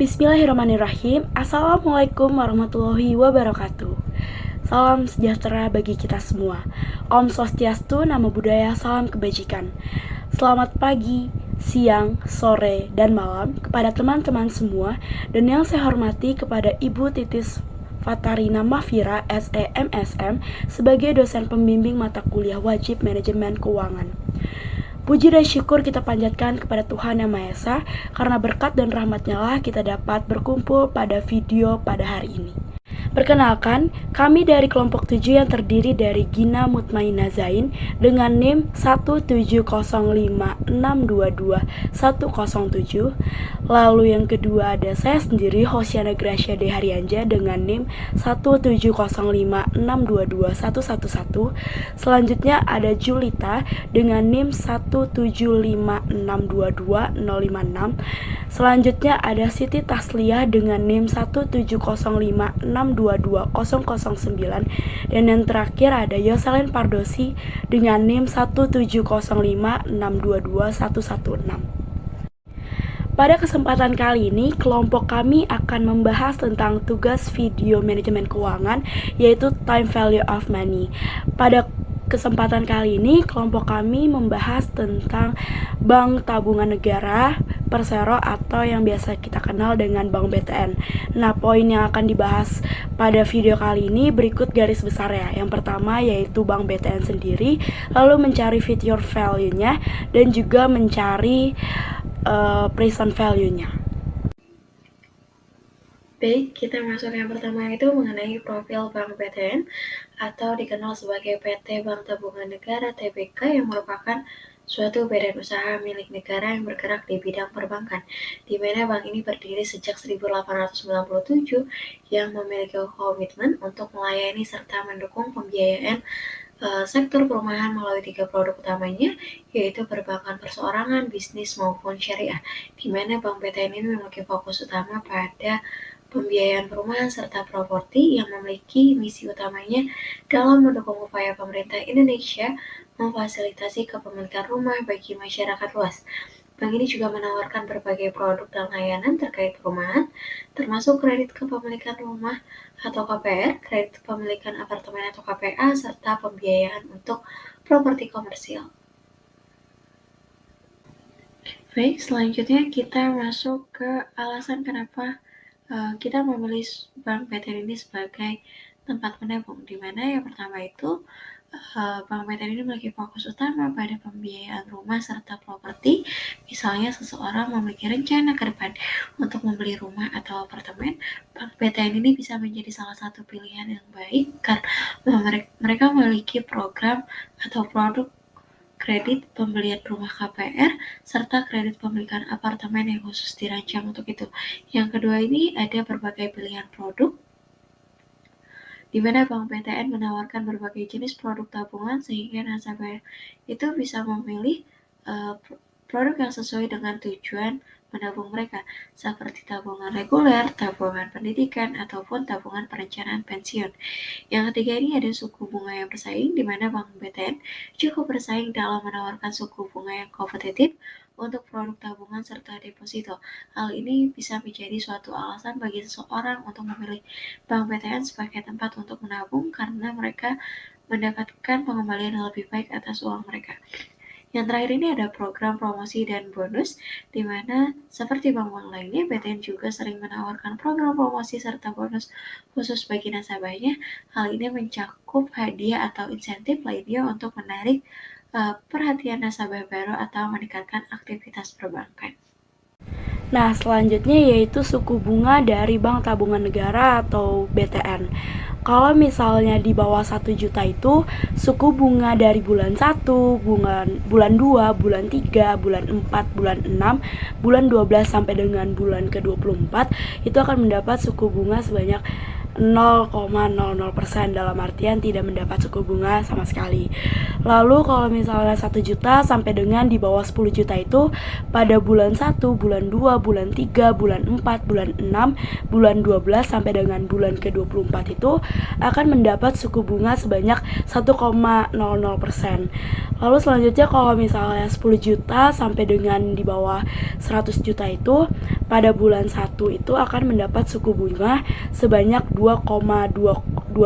Bismillahirrahmanirrahim. Assalamualaikum warahmatullahi wabarakatuh. Salam sejahtera bagi kita semua. Om Swastiastu, Namo Buddhaya, salam kebajikan. Selamat pagi, siang, sore, dan malam kepada teman-teman semua, dan yang saya hormati kepada Ibu Titis Fatarina Mafira, SEMSM, sebagai dosen pembimbing mata kuliah wajib manajemen keuangan. Puji dan syukur kita panjatkan kepada Tuhan Yang Maha Esa, karena berkat dan rahmat-Nya lah kita dapat berkumpul pada video pada hari ini. Perkenalkan, kami dari kelompok 7 yang terdiri dari Gina Mutmainah Zain dengan NIM 17056221107. Lalu yang kedua ada saya sendiri, Hosiana Gracia De Harianja dengan NIM 17056221111. Selanjutnya ada Julita dengan NIM 175622056. Selanjutnya ada Siti Tasliah dengan NIM 17056220009, dan yang terakhir ada Yoselin Pardosi dengan NIM 17056222116. Pada kesempatan kali ini, kelompok kami akan membahas tentang tugas video manajemen keuangan, yaitu time value of money. Pada kesempatan kali ini, kelompok kami membahas tentang Bank Tabungan Negara, Persero, atau yang biasa kita kenal dengan Bank BTN. Nah, poin yang akan dibahas pada video kali ini berikut garis besar ya. Yang pertama yaitu Bank BTN sendiri, lalu mencari future value-nya, dan juga mencari present value-nya. Baik, kita masuk yang pertama itu mengenai profil Bank BTN atau dikenal sebagai PT Bank Tabungan Negara (TBK) yang merupakan suatu badan usaha milik negara yang bergerak di bidang perbankan, di mana bank ini berdiri sejak 1897 yang memiliki komitmen untuk melayani serta mendukung pembiayaan sektor perumahan melalui 3 produk utamanya, yaitu perbankan perseorangan, bisnis, maupun syariah, di mana Bank BTN ini memiliki fokus utama pada pembiayaan perumahan serta properti yang memiliki misi utamanya dalam mendukung upaya pemerintah Indonesia memfasilitasi kepemilikan rumah bagi masyarakat luas. Bank ini juga menawarkan berbagai produk dan layanan terkait perumahan, termasuk kredit kepemilikan rumah atau KPR, kredit kepemilikan apartemen atau KPA, serta pembiayaan untuk properti komersial. Baik, selanjutnya kita masuk ke alasan kenapa kita memilih Bank BTN ini sebagai tempat menabung, di mana yang pertama itu Bank BTN ini memiliki fokus utama pada pembiayaan rumah serta properti. Misalnya seseorang memiliki rencana ke depan untuk membeli rumah atau apartemen, Bank BTN ini bisa menjadi salah satu pilihan yang baik karena mereka memiliki program atau produk kredit pembelian rumah KPR, serta kredit pemilikan apartemen yang khusus dirancang untuk itu. Yang kedua ini ada berbagai pilihan produk, di mana Bank BTN menawarkan berbagai jenis produk tabungan sehingga nasabah itu bisa memilih produk yang sesuai dengan tujuan menabung mereka, seperti tabungan reguler, tabungan pendidikan, ataupun tabungan perencanaan pensiun. Yang ketiga ini ada suku bunga yang bersaing, di mana Bank BTN cukup bersaing dalam menawarkan suku bunga yang kompetitif untuk produk tabungan serta deposito. Hal ini bisa menjadi suatu alasan bagi seseorang untuk memilih Bank BTN sebagai tempat untuk menabung karena mereka mendapatkan pengembalian yang lebih baik atas uang mereka. Yang terakhir ini ada program promosi dan bonus, di mana seperti bank-bank lainnya, BTN juga sering menawarkan program promosi serta bonus khusus bagi nasabahnya. Hal ini mencakup hadiah atau insentif lainnya untuk menarik perhatian nasabah baru atau meningkatkan aktivitas perbankan. Nah, selanjutnya yaitu suku bunga dari Bank Tabungan Negara atau BTN. Kalau misalnya di bawah 1 juta itu, suku bunga dari bulan 1, bulan 2, bulan 3, bulan 4, bulan 6, bulan 12 sampai dengan bulan ke-24 itu akan mendapat suku bunga sebanyak 0,00%, dalam artian tidak mendapat suku bunga sama sekali. Lalu kalau misalnya 1 juta sampai dengan di bawah 10 juta itu pada bulan 1, bulan 2, bulan 3, bulan 4, bulan 6, bulan 12 sampai dengan bulan ke-24 itu akan mendapat suku bunga sebanyak 1,00%. Lalu selanjutnya kalau misalnya 10 juta sampai dengan di bawah 100 juta itu pada bulan 1 itu akan mendapat suku bunga sebanyak 2,25%.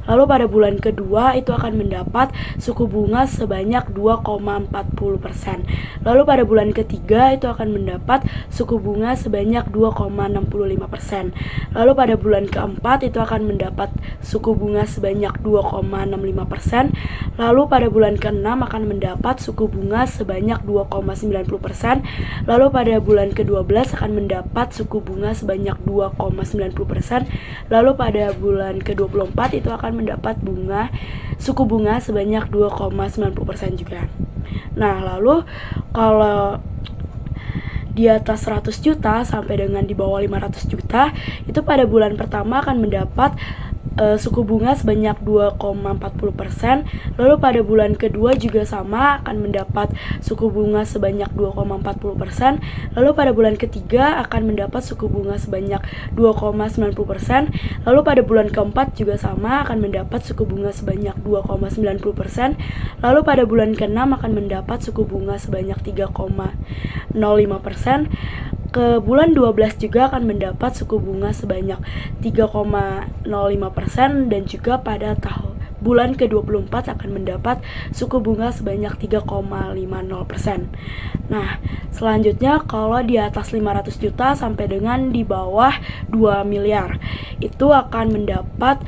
Lalu pada bulan kedua itu akan mendapat suku bunga sebanyak 2,40%. Lalu pada bulan ketiga itu akan mendapat suku bunga sebanyak 2,65%. Lalu pada bulan keempat itu akan mendapat suku bunga sebanyak 2,65%. Lalu pada bulan keenam akan mendapat suku bunga sebanyak 2,90%. Lalu pada bulan ke-12 akan mendapat suku bunga sebanyak 2,90%. Lalu pada bulan ke-24 itu akan mendapat suku bunga sebanyak 2,90% juga. Nah, lalu kalau di atas 100 juta sampai dengan di bawah 500 juta itu pada bulan pertama akan mendapat suku bunga sebanyak 2,40%. Lalu pada bulan kedua juga sama, akan mendapat suku bunga sebanyak 2,40%. Lalu pada bulan ketiga akan mendapat suku bunga sebanyak 2,90%. Lalu pada bulan keempat juga sama, akan mendapat suku bunga sebanyak 2,90%. Lalu pada bulan keenam akan mendapat suku bunga sebanyak 3,05%. Ke bulan 12 juga akan mendapat suku bunga sebanyak 3,05%, dan juga pada bulan ke-24 akan mendapat suku bunga sebanyak 3,50%. Nah, selanjutnya kalau di atas 500 juta sampai dengan di bawah 2 miliar itu akan mendapat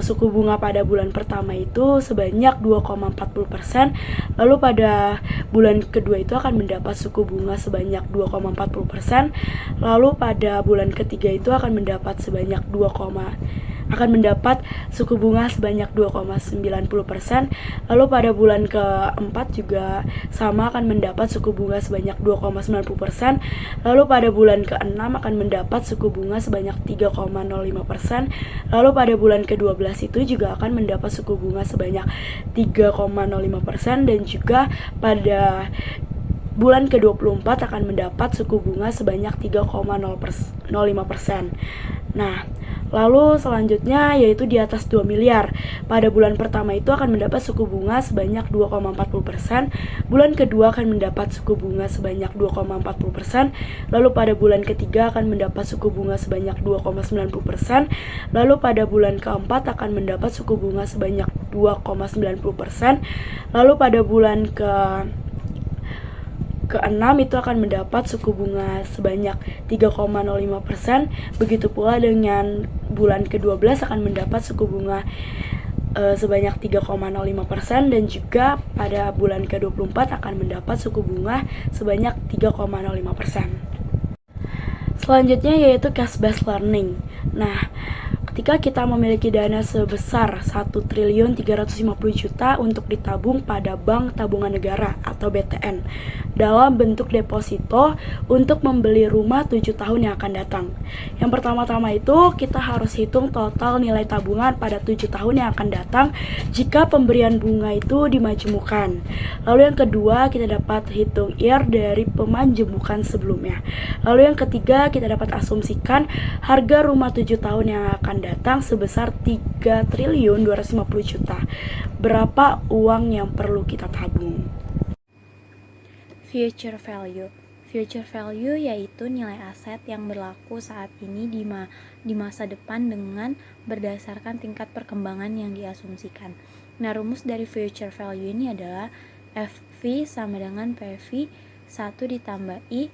suku bunga pada bulan pertama itu sebanyak 2,40%. Lalu pada bulan kedua itu akan mendapat suku bunga sebanyak 2,40%. Lalu pada bulan ketiga itu akan mendapat suku bunga sebanyak 2,90%. Lalu pada bulan keempat juga sama, akan mendapat suku bunga sebanyak 2,90%. Lalu pada bulan keenam akan mendapat suku bunga sebanyak 3,05%. Lalu pada bulan ke-12 itu juga akan mendapat suku bunga sebanyak 3,05%, dan juga pada bulan ke-24 akan mendapat suku bunga sebanyak 3,05%. Nah, lalu selanjutnya yaitu di atas 2 miliar. Pada bulan pertama itu akan mendapat suku bunga sebanyak 2,40%. Bulan kedua akan mendapat suku bunga sebanyak 2,40%. Lalu pada bulan ketiga akan mendapat suku bunga sebanyak 2,90%. Lalu pada bulan keempat akan mendapat suku bunga sebanyak 2,90%. Lalu pada bulan ke-6 itu akan mendapat suku bunga sebanyak 3,05%. Begitu pula dengan bulan ke-12 akan mendapat suku bunga sebanyak 3,05%, dan juga pada bulan ke-24 akan mendapat suku bunga sebanyak 3,05%. Selanjutnya yaitu cash based learning. Nah, ketika kita memiliki dana sebesar 1.350 juta untuk ditabung pada Bank Tabungan Negara atau BTN dalam bentuk deposito untuk membeli rumah 7 tahun yang akan datang. Yang pertama-tama itu kita harus hitung total nilai tabungan pada 7 tahun yang akan datang jika pemberian bunga itu dimajemukkan. Lalu yang kedua kita dapat hitung IR dari pemanjemukan sebelumnya. Lalu yang ketiga kita dapat asumsikan harga rumah 7 tahun yang akan datang sebesar 3.250 juta. Berapa uang yang perlu kita tabung? Future value. Future value yaitu nilai aset yang berlaku saat ini di masa depan dengan berdasarkan tingkat perkembangan yang diasumsikan. Nah, rumus dari future value ini adalah FV sama dengan PV 1 ditambah I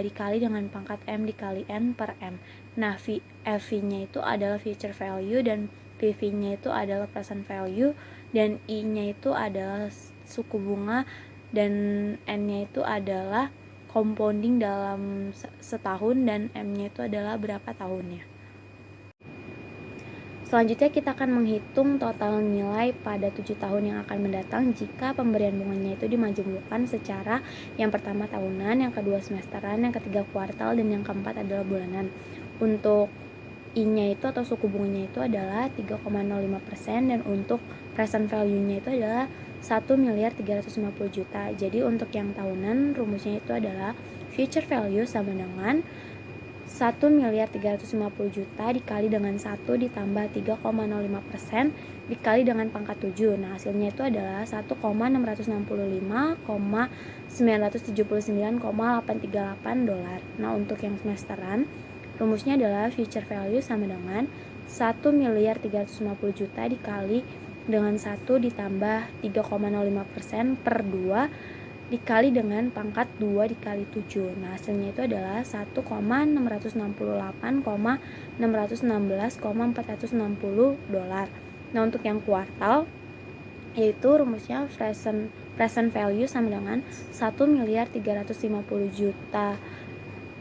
dikali dengan pangkat M dikali N per M. Nah, FV-nya itu adalah future value dan PV-nya itu adalah present value, dan I-nya itu adalah suku bunga, dan N-nya itu adalah compounding dalam setahun, dan M-nya itu adalah berapa tahunnya. Selanjutnya kita akan menghitung total nilai pada 7 tahun yang akan mendatang jika pemberian bunganya itu dimajemukkan secara yang pertama tahunan, yang kedua semesteran, yang ketiga kuartal, dan yang keempat adalah bulanan. Untuk I-nya itu atau suku bunganya itu adalah 3,05%, dan untuk present value-nya itu adalah 1.350 juta. Jadi untuk yang tahunan rumusnya itu adalah future value sama dengan 1.350 juta dikali dengan 1 ditambah 3,05% dikali dengan pangkat 7. Nah, hasilnya itu adalah 1,665,979,838 dolar. Nah, untuk yang semesteran, rumusnya adalah future value sama dengan 1.350 juta dikali dengan 1 ditambah 3,05% per 2 dikali dengan pangkat 2 dikali 7. Nah, hasilnya itu adalah 1,668,616,460 dolar. Nah, untuk yang kuartal, yaitu rumusnya present value sama dengan 1.350 juta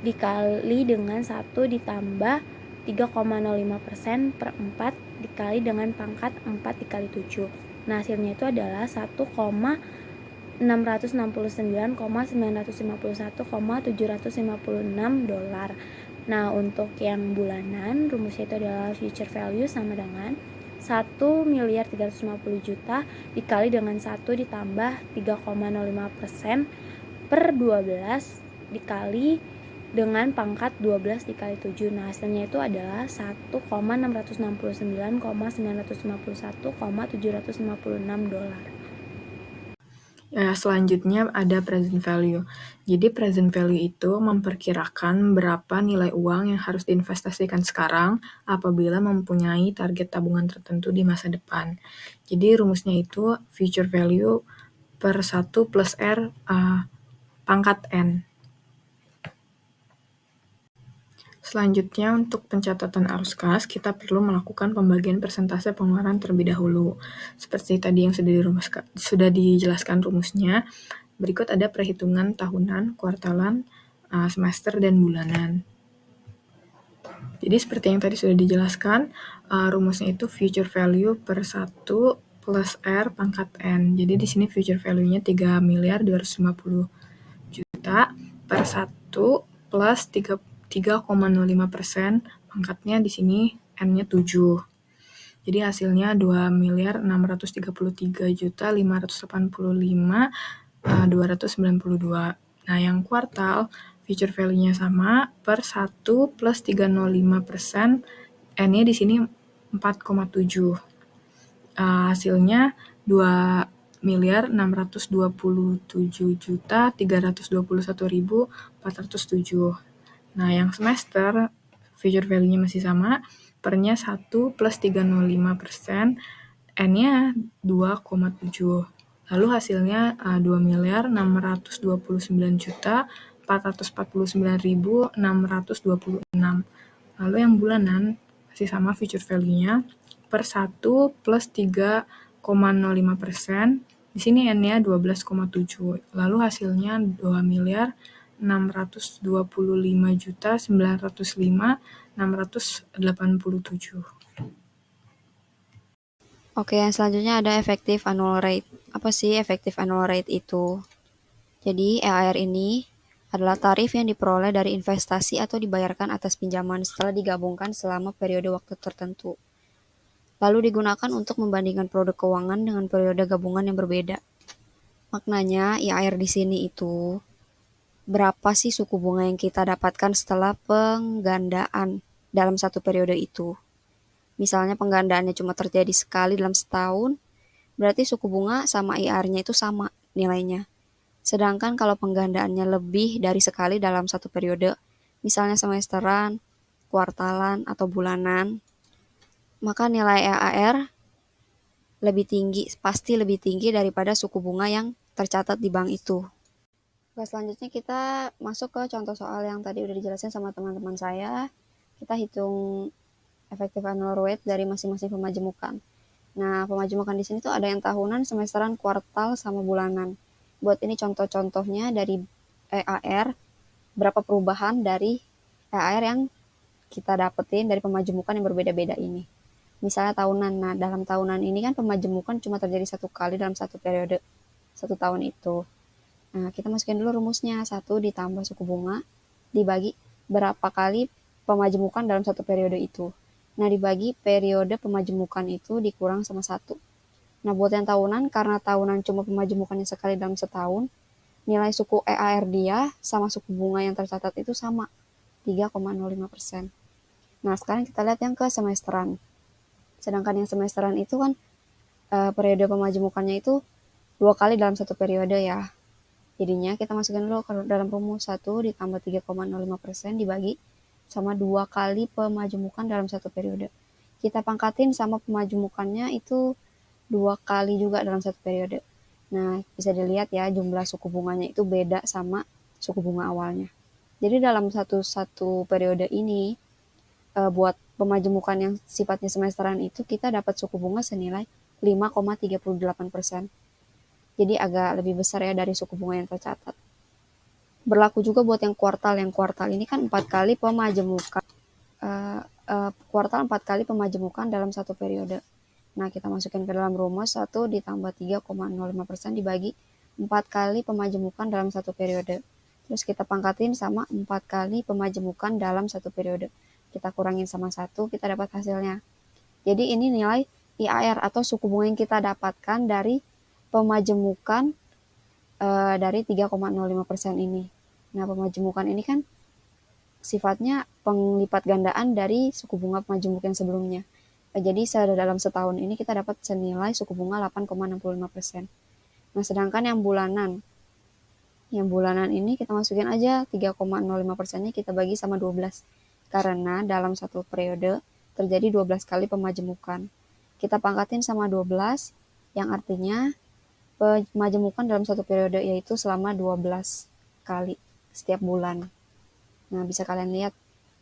dikali dengan 1 ditambah 3,05% per 4 dikali dengan pangkat 4 dikali 7. Nah, hasilnya itu adalah 1,669,951,756 dolar. Nah, untuk yang bulanan, rumusnya itu adalah future value sama dengan 1.350 juta dikali dengan 1 ditambah 3,05% per 12 dikali dengan pangkat 12 dikali 7. Nah, hasilnya itu adalah 1,669,951,756 dolar. Selanjutnya ada present value. Jadi present value itu memperkirakan berapa nilai uang yang harus diinvestasikan sekarang apabila mempunyai target tabungan tertentu di masa depan. Jadi rumusnya itu future value per 1 plus R pangkat N. Selanjutnya, untuk pencatatan arus kas, kita perlu melakukan pembagian persentase pengeluaran terlebih dahulu. Seperti tadi yang sudah dijelaskan rumusnya, berikut ada perhitungan tahunan, kuartalan, semester, dan bulanan. Jadi seperti yang tadi sudah dijelaskan, rumusnya itu future value per 1 plus R pangkat N. Jadi di sini future value-nya 3.250 juta per 1 plus 3,05%, pangkatnya di sini N-nya 7. Jadi hasilnya 2.633.585.292. Nah, yang kuartal, future value-nya sama, per 1 plus 3,05%, N-nya di sini 4,7. Hasilnya 2.627.321.407. Nah, yang semester, future value-nya masih sama, pernya 1 plus 3,05%, N-nya 2,7. Lalu hasilnya 2.629.449.626. Lalu yang bulanan, masih sama future value-nya, per 1 plus 3,05%, di sini N-nya 12,7. Lalu hasilnya 2.625.905.687. Oke, yang selanjutnya ada effective annual rate. Apa sih effective annual rate itu? Jadi, EAR ini adalah tarif yang diperoleh dari investasi atau dibayarkan atas pinjaman setelah digabungkan selama periode waktu tertentu. Lalu digunakan untuk membandingkan produk keuangan dengan periode gabungan yang berbeda. Maknanya, EAR di sini itu berapa sih suku bunga yang kita dapatkan setelah penggandaan dalam satu periode itu. Misalnya penggandaannya cuma terjadi sekali dalam setahun, berarti suku bunga sama IR-nya itu sama nilainya. Sedangkan kalau penggandaannya lebih dari sekali dalam satu periode, misalnya semesteran, kuartalan, atau bulanan, maka nilai EAR pasti lebih tinggi daripada suku bunga yang tercatat di bank itu. Oke, selanjutnya kita masuk ke contoh soal yang tadi udah dijelasin sama teman-teman saya. Kita hitung effective annual rate dari masing-masing pemajemukan. Nah, pemajemukan di sini tuh ada yang tahunan, semesteran, kuartal, sama bulanan. Buat ini contoh-contohnya dari EAR, berapa perubahan dari EAR yang kita dapetin dari pemajemukan yang berbeda-beda ini. Misalnya tahunan, nah dalam tahunan ini kan pemajemukan cuma terjadi satu kali dalam satu periode, satu tahun itu. Nah, kita masukin dulu rumusnya, 1 ditambah suku bunga, dibagi berapa kali pemajemukan dalam satu periode itu. Nah, dibagi periode pemajemukan itu dikurang sama 1. Nah, buat yang tahunan, karena tahunan cuma pemajemukannya sekali dalam setahun, nilai suku EAR dia sama suku bunga yang tercatat itu sama. 3,05%. Nah, sekarang kita lihat yang ke semesteran. Sedangkan yang semesteran itu kan periode pemajemukannya itu 2 kali dalam satu periode ya. Jadinya kita masukkan dulu ke dalam rumus 1 ditambah 3,05% dibagi sama 2 kali pemajemukan dalam satu periode. Kita pangkatin sama pemajemukannya itu 2 kali juga dalam satu periode. Nah, bisa dilihat ya jumlah suku bunganya itu beda sama suku bunga awalnya. Jadi dalam satu periode ini, buat pemajemukan yang sifatnya semesteran itu kita dapat suku bunga senilai 5,38%. Jadi agak lebih besar ya dari suku bunga yang tercatat. Berlaku juga buat yang kuartal. Yang kuartal ini kan 4 kali pemajemukan. Kuartal 4 kali pemajemukan dalam satu periode. Nah, kita masukin ke dalam rumus 1 ditambah 3,05% dibagi 4 kali pemajemukan dalam satu periode. Terus kita pangkatin sama 4 kali pemajemukan dalam satu periode. Kita kurangin sama 1, kita dapat hasilnya. Jadi ini nilai IAR atau suku bunga yang kita dapatkan dari pemajemukan dari 3,05% ini. Nah, pemajemukan ini kan sifatnya penglipat gandaan dari suku bunga pemajemuk yang sebelumnya. Jadi dalam setahun ini kita dapat senilai suku bunga 8,65%. Nah, sedangkan yang bulanan ini kita masukin aja 3,05%-nya kita bagi sama 12. Karena dalam satu periode terjadi 12 kali pemajemukan. Kita pangkatin sama 12, yang artinya pemajemukan dalam satu periode yaitu selama 12 kali setiap bulan. Nah, bisa kalian lihat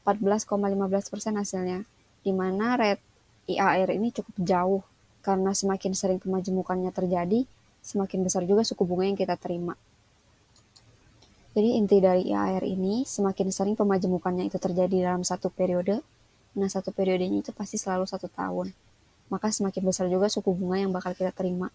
14,15% hasilnya, di mana rate IAR ini cukup jauh, karena semakin sering pemajemukannya terjadi, semakin besar juga suku bunga yang kita terima. Jadi inti dari IAR ini, semakin sering pemajemukannya itu terjadi dalam satu periode, nah satu periodenya itu pasti selalu 1 tahun. Maka semakin besar juga suku bunga yang bakal kita terima.